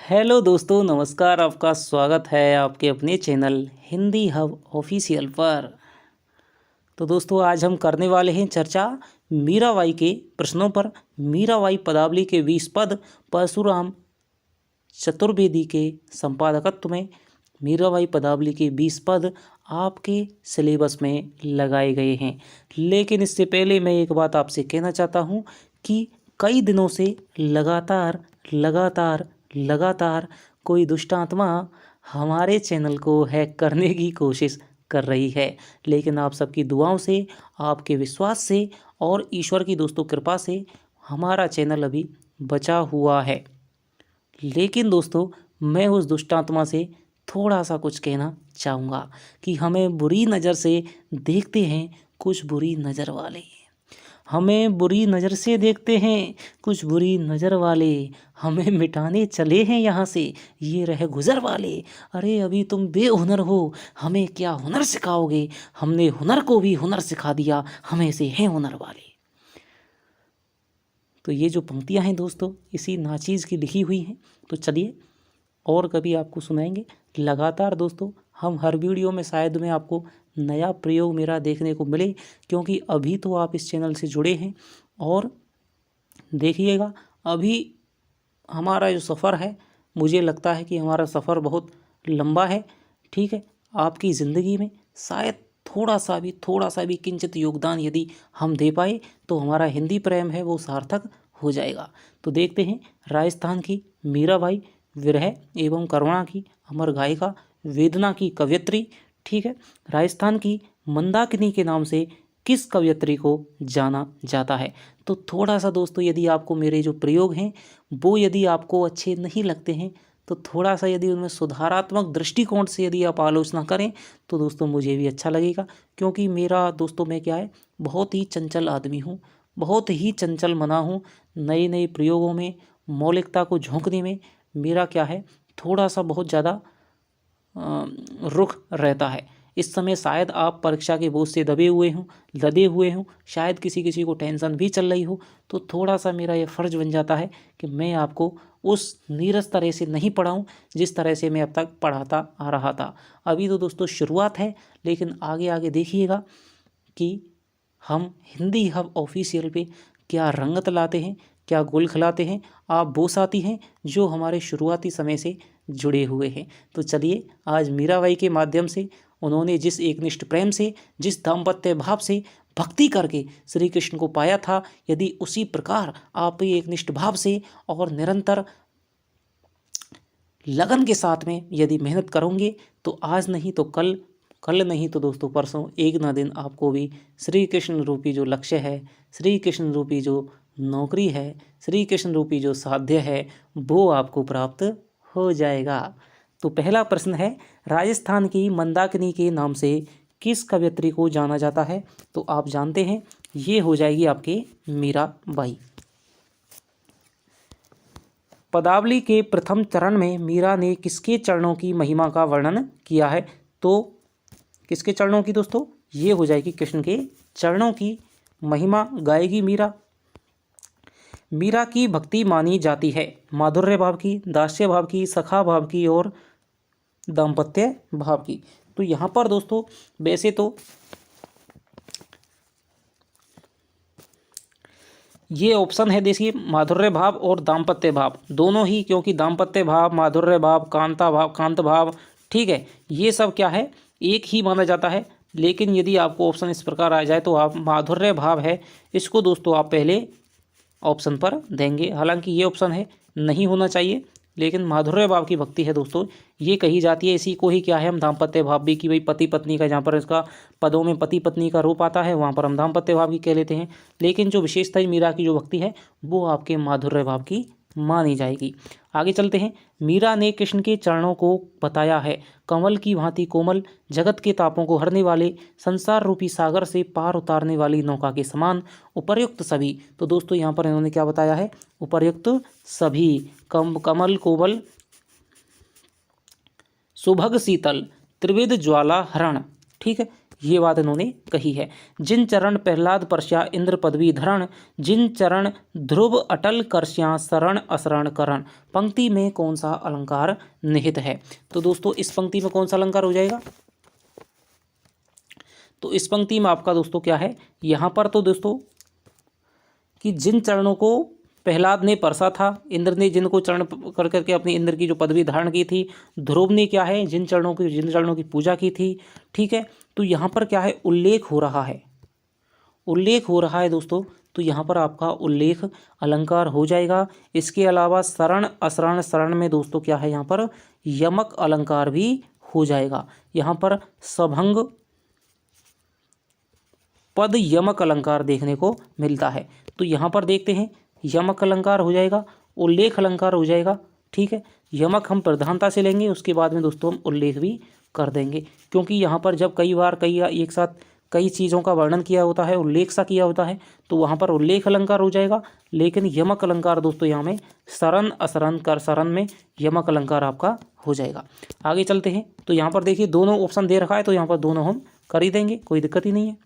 Hello दोस्तों, नमस्कार। आपका स्वागत है आपके अपने चैनल हिंदी हब ऑफिशियल पर। तो दोस्तों, आज हम करने वाले हैं चर्चा मीराबाई के प्रश्नों पर। मीराबाई पदावली के 20 पद परशुराम चतुर्वेदी के संपादकत्व में मीराबाई पदावली के 20 पद आपके सिलेबस में लगाए गए हैं। लेकिन इससे पहले मैं एक बात आपसे कहना चाहता हूँ कि कई दिनों से लगातार कोई दुष्ट आत्मा हमारे चैनल को हैक करने की कोशिश कर रही है। लेकिन आप सबकी दुआओं से, आपके विश्वास से और ईश्वर की दोस्तों कृपा से हमारा चैनल अभी बचा हुआ है। लेकिन दोस्तों, मैं उस दुष्ट आत्मा से थोड़ा सा कुछ कहना चाहूँगा कि हमें बुरी नज़र से देखते हैं कुछ बुरी नज़र वाले, हमें बुरी नज़र से देखते हैं कुछ बुरी नज़र वाले, हमें मिटाने चले हैं यहाँ से ये रहे गुज़र वाले। अरे अभी तुम बेहुनर हो, हमें क्या हुनर सिखाओगे? हमने हुनर को भी हुनर सिखा दिया, हमें से हैं हुनर वाले। तो ये जो पंक्तियाँ हैं दोस्तों, इसी नाचीज़ की लिखी हुई हैं। तो चलिए और कभी आपको सुनाएंगे। लगातार दोस्तों, हम हर वीडियो में शायद में आपको नया प्रयोग मेरा देखने को मिले, क्योंकि अभी तो आप इस चैनल से जुड़े हैं। और देखिएगा, अभी हमारा जो सफ़र है, मुझे लगता है कि हमारा सफ़र बहुत लंबा है। ठीक है, आपकी ज़िंदगी में शायद थोड़ा सा भी किंचित योगदान यदि हम दे पाए तो हमारा हिंदी प्रेम है वो सार्थक हो जाएगा। तो देखते हैं, राजस्थान की मीराबाई विरह एवं करुणा की अमर गायिका, वेदना की कवयित्री, ठीक है, राजस्थान की मंदाकिनी के नाम से किस कवयित्री को जाना जाता है? तो थोड़ा सा दोस्तों, यदि आपको मेरे जो प्रयोग हैं वो यदि आपको अच्छे नहीं लगते हैं तो थोड़ा सा यदि उनमें सुधारात्मक दृष्टिकोण से यदि आप आलोचना करें तो दोस्तों मुझे भी अच्छा लगेगा। क्योंकि मेरा दोस्तों, मैं क्या है, बहुत ही चंचल आदमी हूँ, बहुत ही चंचल मना हूँ। नए नए प्रयोगों में, मौलिकता को झोंकने में मेरा क्या है, थोड़ा सा बहुत ज़्यादा रुख रहता है। इस समय शायद आप परीक्षा के बोझ से लदे हुए हों, शायद किसी किसी को टेंशन भी चल रही हो। तो थोड़ा सा मेरा ये फ़र्ज़ बन जाता है कि मैं आपको उस नीरस तरह से नहीं पढ़ाऊं जिस तरह से मैं अब तक पढ़ाता आ रहा था। अभी तो दोस्तों शुरुआत है, लेकिन आगे आगे देखिएगा कि हम हिंदी हब ऑफिशियल पे क्या रंगत लाते हैं, क्या गुल खिलाते हैं। आप वो साथी हैं जो हमारे शुरुआती समय से जुड़े हुए हैं। तो चलिए, आज मीराबाई के माध्यम से उन्होंने जिस एकनिष्ठ प्रेम से, जिस दाम्पत्य भाव से भक्ति करके श्री कृष्ण को पाया था, यदि उसी प्रकार आप एकनिष्ठ भाव से और निरंतर लगन के साथ में यदि मेहनत करोगे तो आज नहीं तो कल, कल नहीं तो दोस्तों परसों, एक ना दिन आपको भी श्री कृष्ण रूपी जो लक्ष्य है, श्री कृष्ण रूपी जो नौकरी है, श्री कृष्ण रूपी जो साध्य है, वो आपको प्राप्त हो जाएगा। तो पहला प्रश्न है, राजस्थान की मंदाकिनी के नाम से किस कवयित्री को जाना जाता है? तो आप जानते हैं, ये हो जाएगी आपके मीराबाई। पदावली के प्रथम चरण में मीरा ने किसके चरणों की महिमा का वर्णन किया है? तो किसके चरणों की दोस्तों? ये हो जाएगी कृष्ण के चरणों की महिमा गाएगी मीरा। मीरा की भक्ति मानी जाती है माधुर्य भाव की, दास्य भाव की, सखा भाव की और दाम्पत्य भाव की। तो यहाँ पर दोस्तों वैसे तो ये ऑप्शन है, देखिए, माधुर्य भाव और दाम्पत्य भाव दोनों ही, क्योंकि दाम्पत्य भाव, माधुर्य भाव, कांत भाव, ठीक है, ये सब क्या है, एक ही माना जाता है। लेकिन यदि आपको ऑप्शन इस प्रकार आ जाए तो आप माधुर्य भाव है, इसको दोस्तों आप पहले ऑप्शन पर देंगे। हालांकि ये ऑप्शन है, नहीं होना चाहिए, लेकिन माधुर्य भाव की भक्ति है दोस्तों, ये कही जाती है। इसी को ही क्या है, हम दाम्पत्य भाव भी, कि भाई पति पत्नी का, जहाँ पर इसका पदों में पति पत्नी का रूप आता है वहाँ पर हम दाम्पत्य भाव की कह लेते हैं। लेकिन जो विशेषता मीरा की जो भक्ति है वो आपके माधुर्य भाव की मानी जाएगी। आगे चलते हैं। मीरा ने कृष्ण के चरणों को बताया है कमल की भांति कोमल, जगत के तापों को हरने वाले, संसार रूपी सागर से पार उतारने वाली नौका के समान, उपर्युक्त सभी। तो दोस्तों यहाँ पर इन्होंने क्या बताया है? उपर्युक्त सभी, कमल कोमल, सुभग शीतल, त्रिविध ज्वाला हरण, ठीक है, ये बात इन्होंने कही है। जिन चरण प्रहलाद परस्या इंद्र पदवी धरण, जिन चरण ध्रुव अटल करस्या शरण असरण करण। पंक्ति में कौन सा अलंकार निहित है? तो दोस्तों इस पंक्ति में कौन सा अलंकार हो जाएगा? तो इस पंक्ति में आपका दोस्तों क्या है, यहाँ पर तो दोस्तों कि जिन चरणों को प्रहलाद ने परसा था, इंद्र ने जिनको चरण कर करके अपनी इंद्र की जो पदवी धारण की थी, ध्रुव ने क्या है जिन चरणों की पूजा की थी। ठीक है, तो यहाँ पर क्या है, उल्लेख हो रहा है दोस्तों। तो यहाँ पर आपका उल्लेख अलंकार हो जाएगा। इसके अलावा शरण असरण शरण में दोस्तों क्या है, यहाँ पर यमक अलंकार भी हो जाएगा। यहाँ पर सभंग पद यमक अलंकार देखने को मिलता है। तो यहाँ पर देखते हैं, यमक अलंकार हो जाएगा, उल्लेख अलंकार हो जाएगा। ठीक है, यमक हम प्रधानता से लेंगे, उसके बाद में दोस्तों हम उल्लेख भी कर देंगे, क्योंकि यहाँ पर जब कई एक साथ कई चीज़ों का वर्णन किया होता है, उल्लेख सा किया होता है, तो वहाँ पर उल्लेख अलंकार हो जाएगा। लेकिन यमक अलंकार दोस्तों यहाँ में शरण असरण कर शरण में यमक अलंकार आपका हो जाएगा। आगे चलते हैं, तो यहाँ पर देखिए दोनों ऑप्शन दे रखा है, तो यहाँ पर दोनों हम कर ही देंगे, कोई दिक्कत ही नहीं है।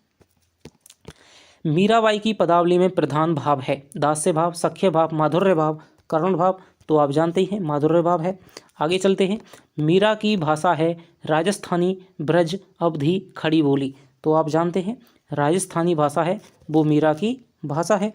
मीराबाई की पदावली में प्रधान भाव है दास्य भाव, सख्य भाव, माधुर्य भाव, करुण भाव। तो आप जानते ही हैं माधुर्य भाव है। आगे चलते हैं, मीरा की भाषा है राजस्थानी, ब्रज, अवधी, खड़ी बोली। तो आप जानते हैं राजस्थानी भाषा है वो मीरा की भाषा है।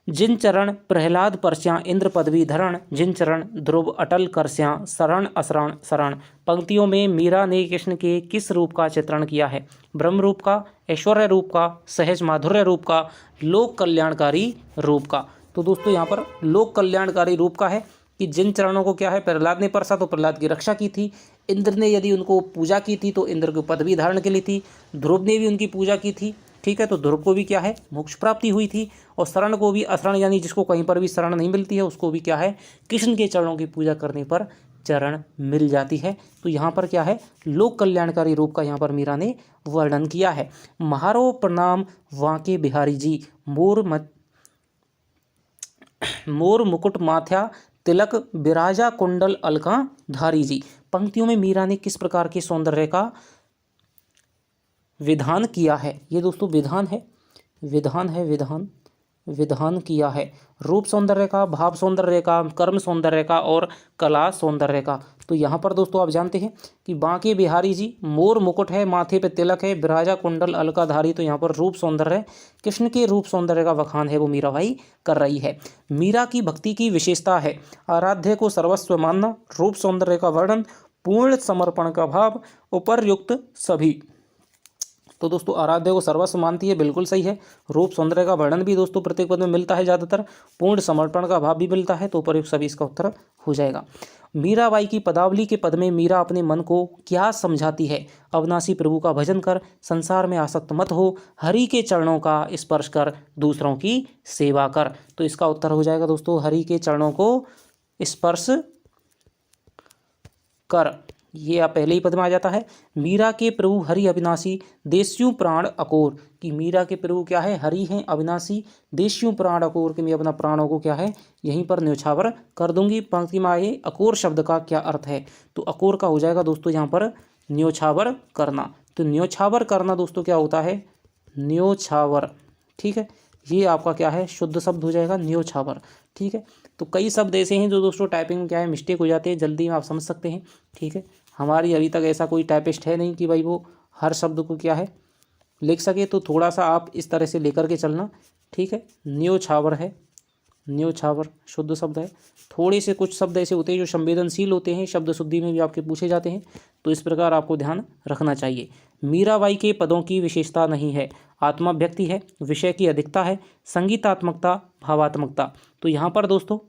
जिन चरण प्रहलाद परस्या इंद्र पदवी धरण, जिन चरण ध्रुव अटल करस्या शरण असरण शरण। पंक्तियों में मीरा ने कृष्ण के किस रूप का चित्रण किया है? ब्रह्म रूप का, ऐश्वर्य रूप का, सहज माधुर्य रूप का, लोक कल्याणकारी रूप का। तो दोस्तों यहाँ पर लोक कल्याणकारी रूप का है कि जिन चरणों को क्या है प्रहलाद ने परसा तो प्रहलाद की रक्षा की थी, इंद्र ने यदि उनको पूजा की थी तो इंद्र को पदवी धारण के लिए थी, ध्रुव ने भी उनकी पूजा की थी। ठीक है, तो ध्रुव को भी क्या है मोक्ष प्राप्ति हुई थी, और शरण को भी असरण यानी जिसको कहीं पर भी शरण नहीं मिलती है उसको भी क्या है कृष्ण के चरणों की पूजा करने पर चरण मिल जाती है। तो यहाँ पर क्या है लोक कल्याणकारी रूप का यहाँ पर मीरा ने वर्णन किया है। महारो प्रणाम वांके बिहारी जी, मोर मुकुट माथ्या तिलक बिराजा कुंडल अलका धारी जी। पंक्तियों में मीरा ने किस प्रकार के सौंदर्य का विधान किया है? ये दोस्तों विधान किया है रूप सौंदर्य का, भाव सौंदर्य का, कर्म सौंदर्य का और कला सौंदर्य का। तो यहाँ पर दोस्तों आप जानते हैं कि बांके बिहारी जी, मोर मुकुट है, माथे पे तिलक है, बिराजा कुंडल अलकाधारी। तो यहाँ पर रूप सौंदर्य, कृष्ण के रूप सौंदर्य का बखान है वो मीराबाई कर रही है। मीरा की भक्ति की विशेषता है आराध्य को सर्वस्व मानना, रूप सौंदर्य का वर्णन, पूर्ण समर्पण का भाव, उपर्युक्त सभी। तो दोस्तों आराध्य को सर्वस्व मानती है, बिल्कुल सही है। रूप सौंदर्य का वर्णन भी दोस्तों प्रत्येक पद में मिलता है ज़्यादातर, पूर्ण समर्पण का भाव भी मिलता है, तो उपर्युक्त सभी इसका उत्तर हो जाएगा। मीराबाई की पदावली के पद में मीरा अपने मन को क्या समझाती है? अविनाशी प्रभु का भजन कर, संसार में आसक्त मत हो, हरि के चरणों का स्पर्श कर, दूसरों की सेवा कर। तो इसका उत्तर हो जाएगा दोस्तों हरि के चरणों को स्पर्श कर, ये आप पहले ही पद में आ जाता है। मीरा के प्रभु हरि अविनाशी, देस्यु प्राण अकोर। कि मीरा के प्रभु क्या है हरि हैं अविनाशी, देस्यु प्राण अकोर कि मैं अपना प्राणों को क्या है यहीं पर न्योछावर कर दूंगी। पंक्ति में आए अकोर शब्द का क्या अर्थ है? तो अकोर का हो जाएगा दोस्तों यहाँ पर न्योछावर करना। तो न्योछावर करना दोस्तों क्या होता है? न्योछावर। ठीक है, ये आपका क्या है शुद्ध शब्द हो जाएगा न्योछावर। ठीक है, तो कई शब्द ऐसे हैं जो दोस्तों टाइपिंग में क्या है मिस्टेक हो जाते हैं, जल्दी में आप समझ सकते हैं। ठीक है, हमारी अभी तक ऐसा कोई टाइपिस्ट है नहीं कि भाई वो हर शब्द को क्या है लिख सके, तो थोड़ा सा आप इस तरह से लेकर के चलना। ठीक है, न्योछावर है, न्योछावर शुद्ध शब्द है। थोड़े से कुछ शब्द ऐसे होते हैं जो संवेदनशील होते हैं, शब्द शुद्धि में भी आपके पूछे जाते हैं, तो इस प्रकार आपको ध्यान रखना चाहिए। मीराबाई के पदों की विशेषता नहीं है, आत्मा व्यक्ति है, विषय की अधिकता है, संगीतात्मकता, भावात्मकता। तो यहाँ पर दोस्तों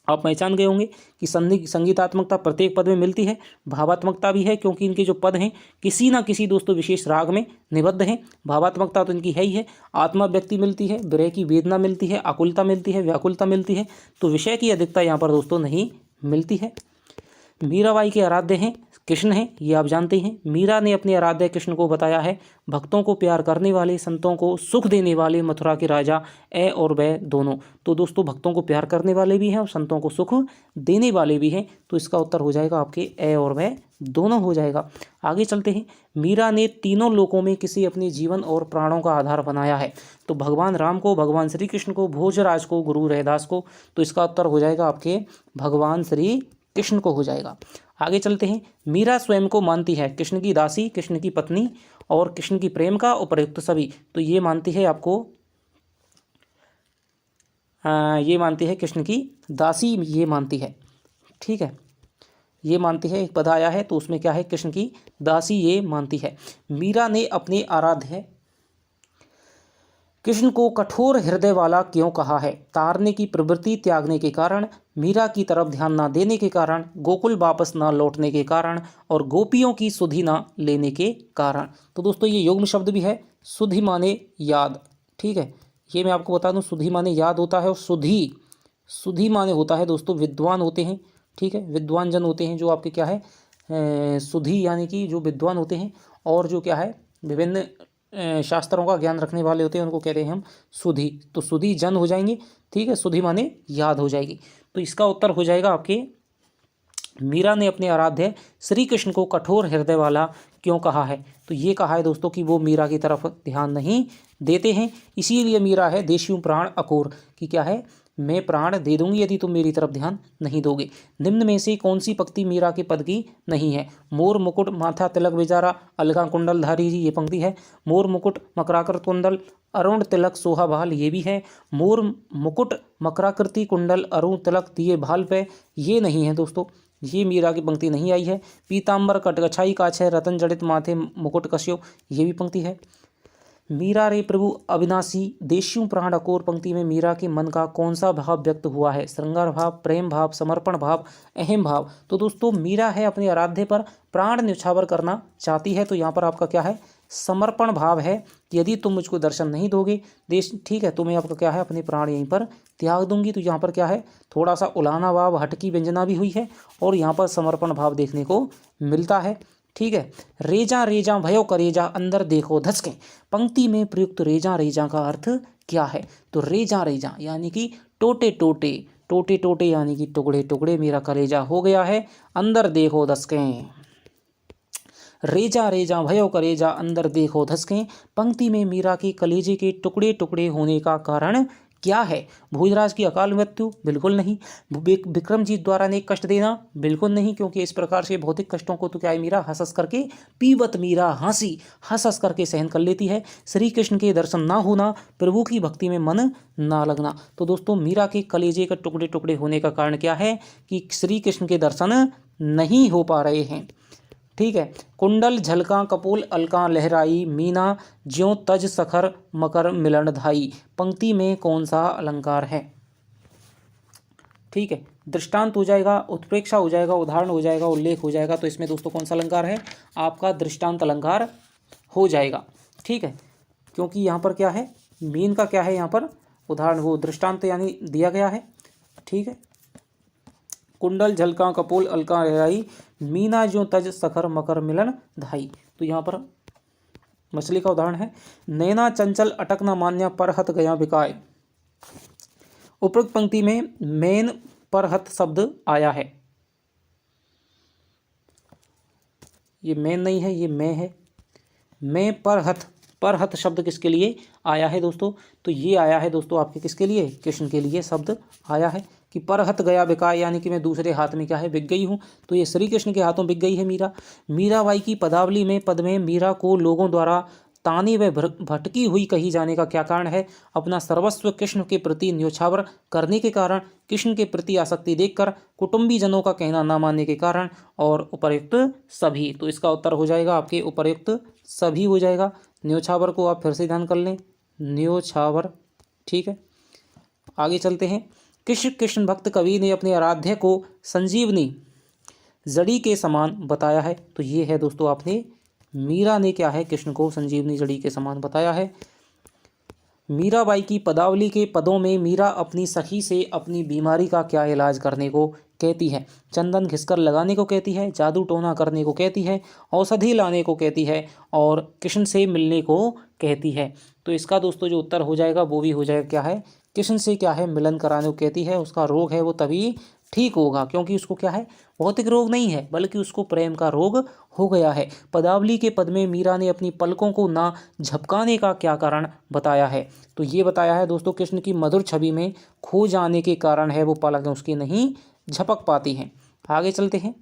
आप पहचान गए होंगे कि संगीतात्मकता प्रत्येक पद में मिलती है, भावात्मकता भी है क्योंकि इनके जो पद हैं किसी ना किसी दोस्तों विशेष राग में निबद्ध हैं। भावात्मकता तो इनकी है ही है, आत्मा व्यक्ति मिलती है, विरह की वेदना मिलती है, आकुलता मिलती है, व्याकुलता मिलती है। तो विषय की अधिकता यहाँ पर दोस्तों नहीं मिलती है। मीराबाई के आराध्य हैं कृष्ण हैं, ये आप जानते हैं। मीरा ने अपने आराध्य कृष्ण को बताया है भक्तों को प्यार करने वाले, संतों को सुख देने वाले मथुरा के राजा ए और बै दोनों। तो दोस्तों भक्तों को प्यार करने वाले भी हैं और संतों को सुख देने वाले भी हैं। तो इसका उत्तर हो जाएगा आपके ए और बै दोनों हो जाएगा। आगे चलते हैं। मीरा ने तीनों लोकों में किसी अपने जीवन और प्राणों का आधार बनाया है। तो भगवान राम को, भगवान श्री कृष्ण को, भोजराज को, गुरु रैदास को। तो इसका उत्तर हो जाएगा आपके भगवान श्री कृष्ण को हो जाएगा। आगे चलते हैं। मीरा स्वयं को मानती है कृष्ण की दासी, कृष्ण की पत्नी और कृष्ण की प्रेम का उपर्युक्त सभी। तो ये मानती है आपको ये मानती है कृष्ण की दासी, ये मानती है, ठीक है, ये मानती है। एक पद आया है तो उसमें क्या है, कृष्ण की दासी ये मानती है। मीरा ने अपने आराध्य कृष्ण को कठोर हृदय वाला क्यों कहा है? तारने की प्रवृत्ति त्यागने के कारण, मीरा की तरफ ध्यान न देने के कारण, गोकुल वापस न लौटने के कारण और गोपियों की सुधि न लेने के कारण। तो दोस्तों ये युग्म शब्द भी है। सुधि माने याद, ठीक है, ये मैं आपको बता दूं, सुधि माने याद होता है और सुधि, सुधि माने होता है दोस्तों विद्वान होते हैं, ठीक है, विद्वान जन होते हैं जो आपके क्या है सुधि यानी कि जो विद्वान होते हैं और जो क्या है विभिन्न शास्त्रों का ज्ञान रखने वाले होते हैं, उनको कहते हैं हम सुधि। तो सुधि जन हो जाएंगे, ठीक है, सुधि माने याद हो जाएगी। तो इसका उत्तर हो जाएगा आपके मीरा ने अपने आराध्य श्री कृष्ण को कठोर हृदय वाला क्यों कहा है? तो ये कहा है दोस्तों कि वो मीरा की तरफ ध्यान नहीं देते हैं, इसीलिए मीरा है देशियों प्राण अकोर, कि क्या है, मैं प्राण दे दूंगी यदि तुम मेरी तरफ ध्यान नहीं दोगे। निम्न में से कौन सी पंक्ति मीरा के पद की नहीं है? मोर मुकुट माथा तिलक बेचारा अलगा कुंडल धारी जी, ये पंक्ति है। मोर मुकुट मकराकर कुंडल अरुण तिलक सोहा भाल, ये भी है। मोर मुकुट मकराकृति कुंडल अरुण तिलक दिए भाल पे, ये नहीं है दोस्तों, ये मीरा की पंक्ति नहीं आई है। पीताम्बर कटगछाई काछ है रतन जड़ित माथे मुकुट कस्यो, ये भी पंक्ति है। मीरा रे प्रभु अविनाशी देशियों प्राण अकोर पंक्ति में मीरा के मन का कौन सा भाव व्यक्त हुआ है? श्रृंगार भाव, प्रेम भाव, समर्पण भाव, अहम भाव। तो दोस्तों मीरा है अपने आराध्य पर प्राण न्यौछावर करना चाहती है, तो यहाँ पर आपका क्या है, समर्पण भाव है। यदि तुम मुझको दर्शन नहीं दोगे देश, ठीक है, तो मैं आपका क्या है अपने प्राण यहीं पर त्याग दूंगी। तो यहाँ पर क्या है, थोड़ा सा उलाना भाव, हटकी व्यंजना भी हुई है और यहाँ पर समर्पण भाव देखने को मिलता है, ठीक है। रेजा रेजा भयो करेजा अंदर देखो धसके, पंक्ति में प्रयुक्त रेजा रेजा का अर्थ क्या है? तो रेजा रेजा यानी कि टोटे टोटे, टोटे टोटे यानी कि टुकड़े टुकड़े मेरा कलेजा हो गया है, अंदर देखो धसके। रेजा रेजा भयो करेजा अंदर देखो धसके, पंक्ति में मीरा के कलेजे के टुकड़े टुकड़े होने का कारण क्या है? भोजराज की अकाल मृत्यु? बिल्कुल नहीं। विक्रमजीत द्वारा ने कष्ट देना? बिल्कुल नहीं, क्योंकि इस प्रकार से भौतिक कष्टों को तो क्या है मीरा हंस हंस करके, पीवत मीरा हंसी, हंस हंस करके सहन कर लेती है। श्री कृष्ण के दर्शन ना होना, प्रभु की भक्ति में मन ना लगना। तो दोस्तों मीरा के कलेजे के टुकड़े टुकड़े होने का कारण क्या है कि श्री कृष्ण के दर्शन नहीं हो पा रहे हैं, ठीक है। कुंडल झलका कपोल अलका लहराई, मीना ज्यों तज सखर मकर मिलन धाई, पंक्ति में कौन सा अलंकार है? ठीक है, दृष्टांत हो जाएगा, उत्प्रेक्षा हो जाएगा, उदाहरण हो जाएगा, उल्लेख हो जाएगा। तो इसमें दोस्तों कौन सा अलंकार है? आपका दृष्टांत अलंकार हो जाएगा, ठीक है, क्योंकि यहाँ पर क्या है, मीन का क्या है, यहाँ पर उदाहरण वो दृष्टांत यानी दिया गया है, ठीक है। कुंडल झलका कपोल अलका लहराई, मीना ज्यों तज सखर मकर मिलन धाई। तो यहाँ पर मछली का उदाहरण है। नैना चंचल अटक न मान्या परहत गया बिकाय, उपरोक्त पंक्ति में मैन परहत शब्द आया है। ये मैन नहीं है, ये मैं है। मैं परहत, परहत शब्द किसके लिए आया है दोस्तों? तो ये आया है दोस्तों आपके किसके लिए? कृष्ण के लिए शब्द आया है कि परहत गया बिकाय, यानी कि मैं दूसरे हाथ में क्या है, बिक गई हूँ। तो ये श्री कृष्ण के हाथों बिक गई है मीरा। मीराबाई की पदावली में पद में मीरा को लोगों द्वारा ताने व भटकी हुई कही जाने का क्या कारण है? अपना सर्वस्व कृष्ण के प्रति न्योछावर करने के कारण, कृष्ण के प्रति आसक्ति देखकर, कुटुंबी जनों का कहना न मानने के कारण और उपर्युक्त सभी। तो इसका उत्तर हो जाएगा आपके उपर्युक्त सभी हो जाएगा। न्योछावर को आप फिर से ध्यान कर लें, न्योछावर, ठीक है। आगे चलते हैं। कृष्ण भक्त कवि ने अपने आराध्य को संजीवनी जड़ी के समान बताया है। तो ये है दोस्तों आपने मीरा ने क्या है, कृष्ण को संजीवनी जड़ी के समान बताया है। मीराबाई की पदावली के पदों में मीरा अपनी सखी से अपनी बीमारी का क्या इलाज करने को कहती है, चंदन घिसकर लगाने को कहती है, जादू टोना करने को कहती है, औषधि लाने को कहती है और कृष्ण से मिलने को कहती है। तो इसका दोस्तों जो उत्तर हो जाएगा वो भी हो जाएगा क्या है, कृष्ण से क्या है मिलन कराने को कहती है। उसका रोग है वो तभी ठीक होगा, क्योंकि उसको क्या है भौतिक रोग नहीं है बल्कि उसको प्रेम का रोग हो गया है। पदावली के पद में मीरा ने अपनी पलकों को ना झपकाने का क्या कारण बताया है, तो ये बताया है दोस्तों कृष्ण की मधुर छवि में खो जाने के कारण है वो पलकें उसकी नहीं झपक पाती हैं। आगे चलते हैं।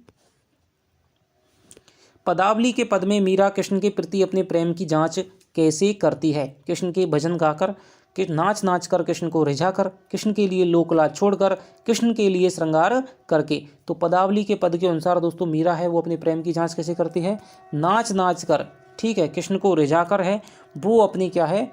पदावली के पद में मीरा कृष्ण के प्रति अपने प्रेम की जांच कैसे करती है, कृष्ण के भजन गाकर, कि नाच नाच कर, कृष्ण को रिझा कर, कृष्ण के लिए लोकलाज छोड़कर, कृष्ण के लिए श्रृंगार करके। तो पदावली के पद के अनुसार दोस्तों मीरा है वो अपने प्रेम की जांच कैसे करती है, नाच नाच कर, ठीक है, कृष्ण को रिझा कर है वो अपनी क्या है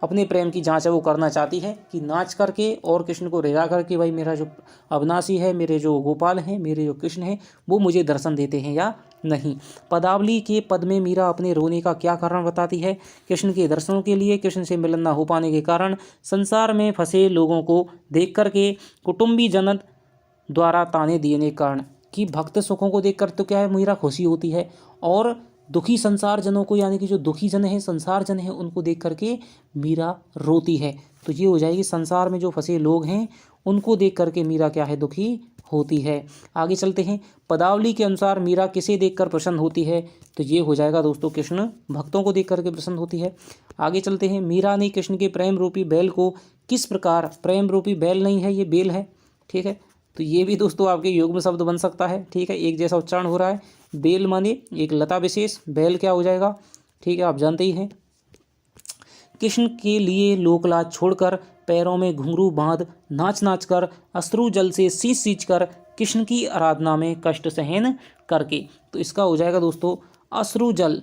अपने प्रेम की जांच है वो करना चाहती है कि नाच करके और कृष्ण को रिझा करके भाई मेरा जो अविनाशी है, मेरे जो गोपाल हैं, मेरे जो कृष्ण हैं वो मुझे दर्शन देते हैं या नहीं। पदावली के पद में मीरा अपने रोने का क्या कारण बताती है, कृष्ण के दर्शनों के लिए, कृष्ण से मिलन न हो पाने के कारण, संसार में फंसे लोगों को देख करके, कुटुंबी जनत द्वारा ताने देने के कारण, कि भक्त सुखों को देख कर तो क्या है मीरा खुशी होती है और दुखी संसार जनों को यानी कि जो दुखी जन हैं संसार जन हैं उनको देख करके मीरा रोती है। तो ये हो जाएगी संसार में जो फंसे लोग हैं उनको देख करके मीरा क्या है दुखी होती है। आगे चलते हैं। पदावली के अनुसार मीरा किसे देखकर प्रसन्न होती है, तो ये हो जाएगा दोस्तों कृष्ण भक्तों को देख करके प्रसन्न होती है। आगे चलते हैं। मीरा ने कृष्ण के प्रेम रूपी बैल को किस प्रकार, प्रेम रूपी बैल नहीं है ये बेल है, ठीक है, तो ये भी दोस्तों आपके युग्म शब्द बन सकता है, ठीक है, एक जैसा उच्चारण हो रहा है। बेल माने एक लता विशेष, बैल क्या हो जाएगा, ठीक है, आप जानते ही हैं। कृष्ण के लिए लोकलाज छोड़कर, पैरों में घुंघरू बांध, नाच नाच कर, अश्रु जल से सींच सींच कर, कृष्ण की आराधना में कष्ट सहन करके। तो इसका हो जाएगा दोस्तों अश्रु जल,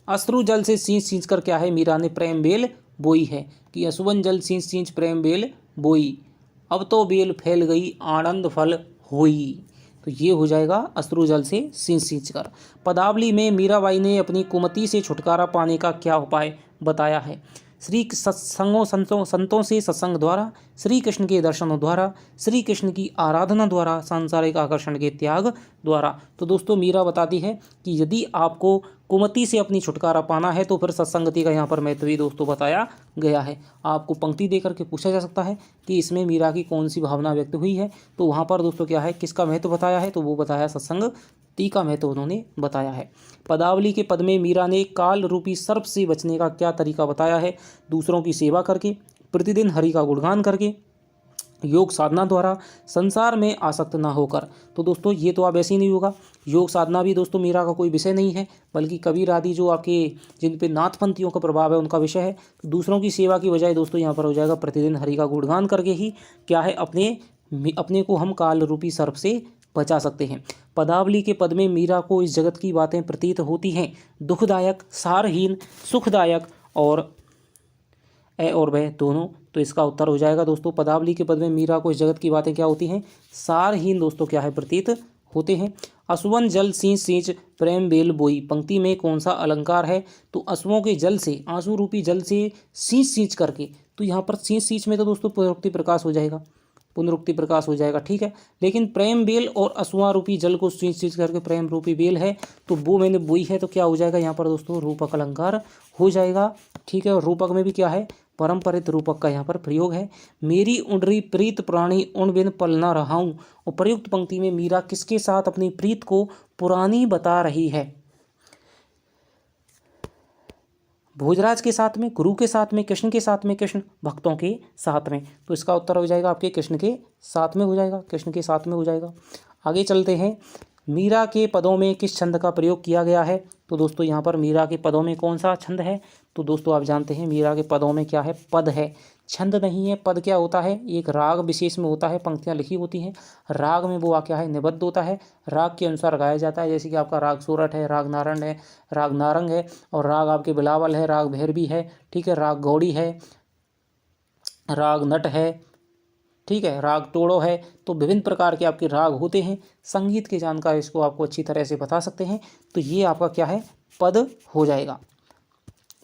अश्रु जल से सींच सींच कर क्या है मीरा ने प्रेम बेल बोई है, कि असुवन जल सींच सींच प्रेम बेल बोई, अब तो बेल फैल गई आनंद फल होई। तो ये हो जाएगा अश्रु जल से सींच सींच कर। पदावली में मीराबाई ने अपनी कुमति से छुटकारा पाने का क्या उपाय बताया है, श्री सत्संगों संतों से सत्संग द्वारा, श्री कृष्ण के दर्शनों द्वारा, श्री कृष्ण की आराधना द्वारा, सांसारिक आकर्षण के त्याग द्वारा। तो दोस्तों मीरा बताती है कि यदि आपको कुमति से अपनी छुटकारा पाना है तो फिर सत्संगति का यहाँ पर महत्व भी दोस्तों बताया गया है। आपको पंक्ति देकर के पूछा जा सकता है कि इसमें मीरा की कौन सी भावना व्यक्त हुई है, तो वहाँ पर दोस्तों क्या है किसका महत्व बताया है, तो वो बताया सत्संगति का महत्व उन्होंने बताया है। पदावली के पद में मीरा ने काल रूपी सर्प से बचने का क्या तरीका बताया है, दूसरों की सेवा करके, प्रतिदिन हरि का गुणगान करके, योग साधना द्वारा, संसार में आसक्त ना होकर। तो दोस्तों ये तो आप ऐसे ही नहीं होगा, योग साधना भी दोस्तों मीरा का कोई विषय नहीं है बल्कि कबीर आदि जो आपके जिन पे नाथपंथियों का प्रभाव है उनका विषय है। तो दूसरों की सेवा की बजाय दोस्तों यहाँ पर हो जाएगा प्रतिदिन हरि का गुणगान करके ही क्या है अपने को हम काल रूपी सर्प से बचा सकते हैं। पदावली के पद में मीरा को इस जगत की बातें प्रतीत होती हैं दुखदायक, सारहीन, सुखदायक और ए और वह दोनों। तो इसका उत्तर हो जाएगा दोस्तों पदावली के पद में मीरा को इस जगत की बातें क्या होती हैं, सारहीन दोस्तों क्या है प्रतीत होते हैं। असुवन जल सींच सींच प्रेम बेल बोई, पंक्ति में कौन सा अलंकार है, तो अश्वों के जल से, आंसू रूपी जल से सींच सींच करके, तो यहाँ पर सींच सींच में तो दोस्तों पुनरुक्ति प्रकाश हो जाएगा, पुनरुक्ति प्रकाश हो जाएगा, ठीक है। लेकिन प्रेम बेल और अश्वा रूपी जल को सींच सींच करके प्रेम रूपी बेल है तो वो मैंने बोई है, तो क्या हो जाएगा यहाँ पर दोस्तों रूपक अलंकार हो जाएगा, ठीक है। और रूपक में भी क्या है परम्परित रूपक का यहाँ पर प्रयोग है। मेरी उंडरी प्रीत प्राणी उन बिन पल न रहाऊं, और प्रयुक्त पंक्ति में मीरा किसके साथ अपनी प्रीत को पुरानी बता रही है, भोजराज के साथ में, गुरु के साथ में, कृष्ण के साथ में, कृष्ण भक्तों के साथ में। तो इसका उत्तर हो जाएगा आपके कृष्ण के साथ में हो जाएगा, कृष्ण के साथ में हो जाएगा। आगे चलते हैं। मीरा के पदों में किस छंद का प्रयोग किया गया है, तो दोस्तों यहाँ पर मीरा के पदों में कौन सा छंद है, तो दोस्तों आप जानते हैं मीरा के पदों में क्या है पद है, छंद नहीं है। पद क्या होता है, एक राग विशेष में होता है, पंक्तियाँ लिखी होती हैं, राग में वो क्या है निबद्ध होता है, राग के अनुसार गाया जाता है। जैसे कि आपका राग सोरठ है, राग नारायण है, राग नारंग है, और राग आपके बिलावल है, राग भैरवी है, ठीक है, राग गौड़ी है, राग नट है, ठीक है, राग टोड़ो है। तो विभिन्न प्रकार के आपके राग होते हैं, संगीत के जानकार इसको आपको अच्छी तरह से बता सकते हैं। तो ये आपका क्या है पद हो जाएगा।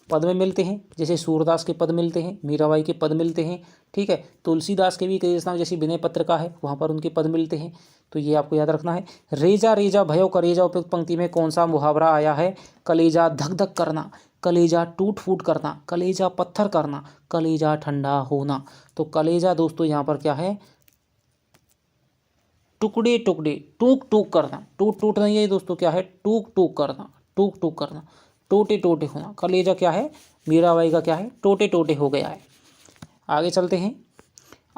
पद में मिलते हैं, जैसे सूरदास के पद मिलते हैं, मीराबाई के पद मिलते हैं, ठीक है। तुलसीदास के भी कई रचनाएं जैसे विनय पत्रिका है वहाँ पर उनके पद मिलते हैं, तो ये आपको याद रखना है। रेजा रेजा भयो करेजा उपयुक्त पंक्ति में कौन सा मुहावरा आया है? कलेजा धक धक करना, कलेजा टूट फूट करना, कलेजा पत्थर करना, कलेजा ठंडा होना। तो कलेजा दोस्तों यहाँ पर क्या है? टुकड़े टुकड़े, टूक टूक करना, टूट टूट नहीं है दोस्तों, क्या है? टूक टूक करना, टूक टूक करना, टोटे टोटे होना। कलेजा क्या है? मीराबाई का क्या है? टोटे टोटे हो गया है। आगे चलते हैं।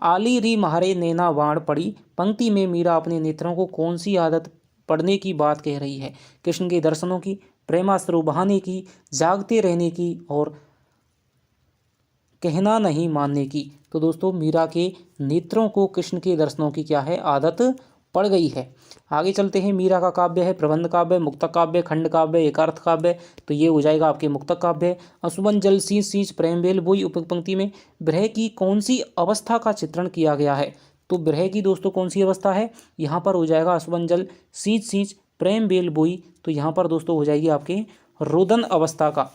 आली री महारे नैना वाण पड़ी पंक्ति में मीरा अपने नेत्रों को कौन सी आदत पढ़ने की बात कह रही है? कृष्ण के दर्शनों की, प्रेमाश्रु बहाने की, जागते रहने की और कहना नहीं मानने की। तो दोस्तों मीरा के नेत्रों को कृष्ण के दर्शनों की क्या है? आदत पड़ गई है। आगे चलते हैं। मीरा का काव्य है प्रबंध काव्य, मुक्तक काव्य, खंड काव्य, एकार्थ काव्य। तो ये हो जाएगा आपके मुक्तक काव्य। असुवन जल सींच सींच प्रेम बेल बोई उपयुक्त पंक्ति में विरह की कौन सी अवस्था का चित्रण किया गया है? तो विरह की दोस्तों कौन सी अवस्था है? यहाँ पर हो जाएगा असुवन जल सींच सींच प्रेम बेल बोई। तो यहाँ पर दोस्तों हो जाएगी आपके रोदन अवस्था का,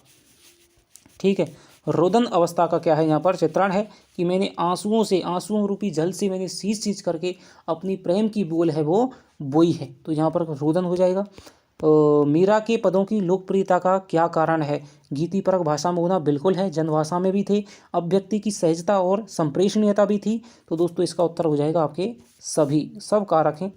ठीक है। रोदन अवस्था का क्या है यहाँ पर चित्रण है कि मैंने आंसुओं से, आंसुओं रूपी जल से मैंने सींच सींच करके अपनी प्रेम की बोल है वो बोई है। तो यहाँ पर रोदन हो जाएगा। मीरा के पदों की लोकप्रियता का क्या कारण है? गीतिपरक भाषा में होना बिल्कुल है, जनभाषा में भी थे, अभिव्यक्ति की सहजता और संप्रेषणीयता भी थी। तो दोस्तों इसका उत्तर हो जाएगा आपके सभी, सब कारक हैं।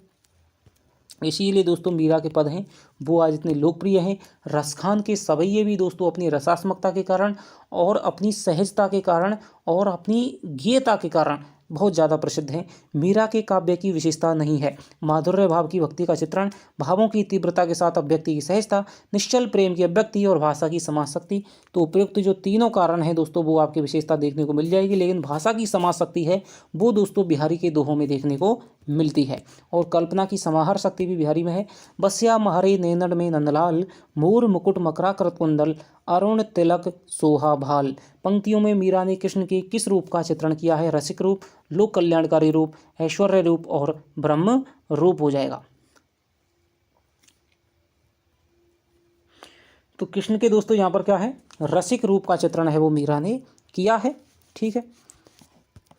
इसीलिए दोस्तों मीरा के पद हैं वो आज इतने लोकप्रिय हैं। रसखान के सवैये भी दोस्तों अपनी रसात्मकता के कारण और अपनी सहजता के कारण और अपनी गेयता के कारण बहुत ज़्यादा प्रसिद्ध हैं। मीरा के काव्य की विशेषता नहीं है माधुर्य भाव की भक्ति का चित्रण, भावों की तीव्रता के साथ अभिव्यक्ति की सहजता, निश्चल प्रेम की अभिव्यक्ति और भाषा की समाज शक्ति। तो उपयुक्त जो तीनों कारण हैं दोस्तों वो आपकी विशेषता देखने को मिल जाएगी, लेकिन भाषा की समाज शक्ति है वो दोस्तों बिहारी के दोहों में देखने को मिलती है, और कल्पना की समाहार शक्ति भी बिहारी में है। बस्या महरे नैनड़ में नंदलाल, मोर मुकुट मकरा कृत कुंडल, अरुण तिलक सोहा भाल। पंक्तियों में मीरा ने कृष्ण के किस रूप का चित्रण किया है? रसिक रूप, लोक कल्याणकारी रूप, ऐश्वर्य रूप और ब्रह्म रूप हो जाएगा। तो कृष्ण के दोस्तों यहाँ पर क्या है? रसिक रूप का चित्रण है वो मीरा ने किया है, ठीक है।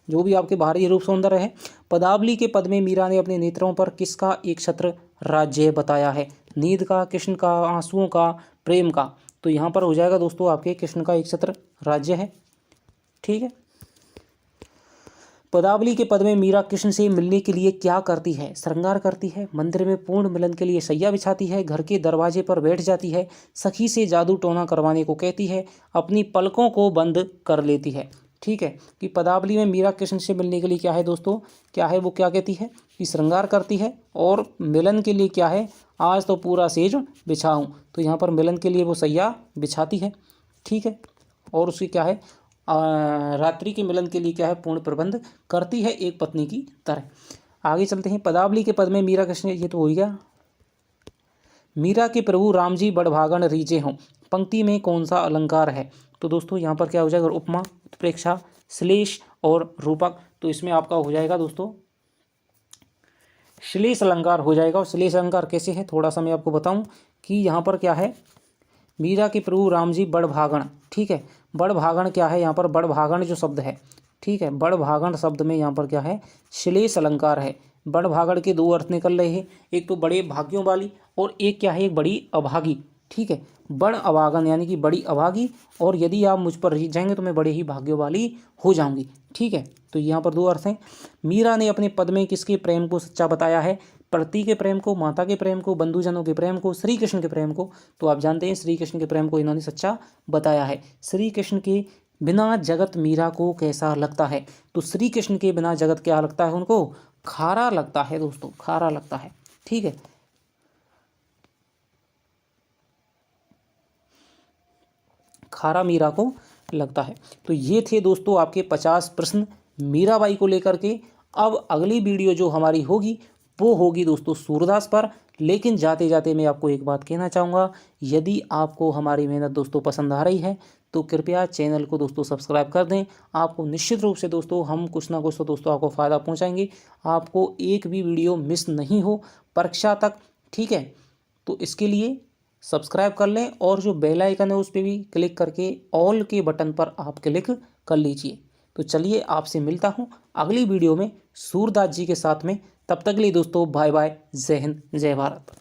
जो भी आपके बाहरी रूप सौंदर्य है। पदावली के पद में मीरा ने अपने नेत्रों पर किसका एक छत्र राज्य बताया है? नींद का, कृष्ण का, आंसुओं का, प्रेम का। तो यहाँ पर हो जाएगा दोस्तों आपके कृष्ण का एक छत्र राज्य है, ठीक है। पदावली के पद में मीरा कृष्ण से मिलने के लिए क्या करती है? श्रृंगार करती है, मंदिर में पूर्ण मिलन के लिए सैया बिछाती है, घर के दरवाजे पर बैठ जाती है, सखी से जादू टोना करवाने को कहती है, अपनी पलकों को बंद कर लेती है, ठीक है। कि पदावली में मीरा कृष्ण से मिलने के लिए क्या है दोस्तों? क्या है वो क्या कहती है? कि श्रृंगार करती है, और मिलन के लिए क्या है? आज तो पूरा सेज बिछाऊं। तो यहाँ पर मिलन के लिए वो सैया बिछाती है, ठीक है। और उसकी क्या है? रात्रि के मिलन के लिए क्या है? पूर्ण प्रबंध करती है एक पत्नी की तरह। आगे चलते हैं। पदावली के पद में मीरा कृष्ण, ये तो हो गया। मीरा के प्रभु राम जी बड़भागन रीजे हों पंक्ति में कौन सा अलंकार है? तो दोस्तों यहाँ पर क्या हो जाएगा? उपमा, उत्प्रेक्षा, श्लेष और रूपक। तो इसमें आपका हो जाएगा दोस्तों श्लेष अलंकार हो जाएगा। और श्लेष अलंकार कैसे है थोड़ा सा मैं आपको बताऊं कि यहाँ पर क्या है? मीरा के प्रभु राम जी बड़भागन, ठीक है। बड़भागन क्या है? यहाँ पर बड़भागन जो शब्द है, ठीक है, बड़भागन शब्द में यहाँ पर क्या है? श्लेष अलंकार है। बड़भागन के दो अर्थ निकल रहे हैं, एक तो बड़े भाग्यों वाली और एक क्या है? एक बड़ी अभागी, ठीक है। बड़ अभागन यानी कि बड़ी अभागी, और यदि आप मुझ पर रीझ जाएंगे तो मैं बड़े ही भाग्यों वाली हो जाऊंगी, ठीक है। तो यहाँ पर दो अर्थ हैं। मीरा ने अपने पद में किसके प्रेम को सच्चा बताया है? पति के प्रेम को, माता के प्रेम को, बंधुजनों के प्रेम को, श्री कृष्ण के प्रेम को। तो आप जानते हैं श्री कृष्ण के प्रेम को इन्होंने सच्चा बताया है। श्री कृष्ण के बिना जगत मीरा को कैसा लगता है? तो श्री कृष्ण के बिना जगत क्या लगता है उनको? खारा लगता है दोस्तों, खारा लगता है, ठीक है। खारा मीरा को लगता है। तो ये थे दोस्तों आपके 50 प्रश्न मीराबाई को लेकर के। अब अगली वीडियो जो हमारी होगी वो होगी दोस्तों सूरदास पर। लेकिन जाते जाते मैं आपको एक बात कहना चाहूँगा, यदि आपको हमारी मेहनत दोस्तों पसंद आ रही है तो कृपया चैनल को दोस्तों सब्सक्राइब कर दें। आपको निश्चित रूप से दोस्तों हम कुछ ना कुछ तो दोस्तों आपको फ़ायदा पहुँचाएंगे। आपको एक भी वीडियो मिस नहीं हो परीक्षा तक, ठीक है। तो इसके लिए सब्सक्राइब कर लें और जो बेल आइकन है उस पर भी क्लिक करके ऑल के बटन पर आप क्लिक कर लीजिए। तो चलिए आपसे मिलता हूँ अगली वीडियो में सूरदास जी के साथ में। तब तक के लिए दोस्तों बाय बाय, जय हिंद, जय भारत।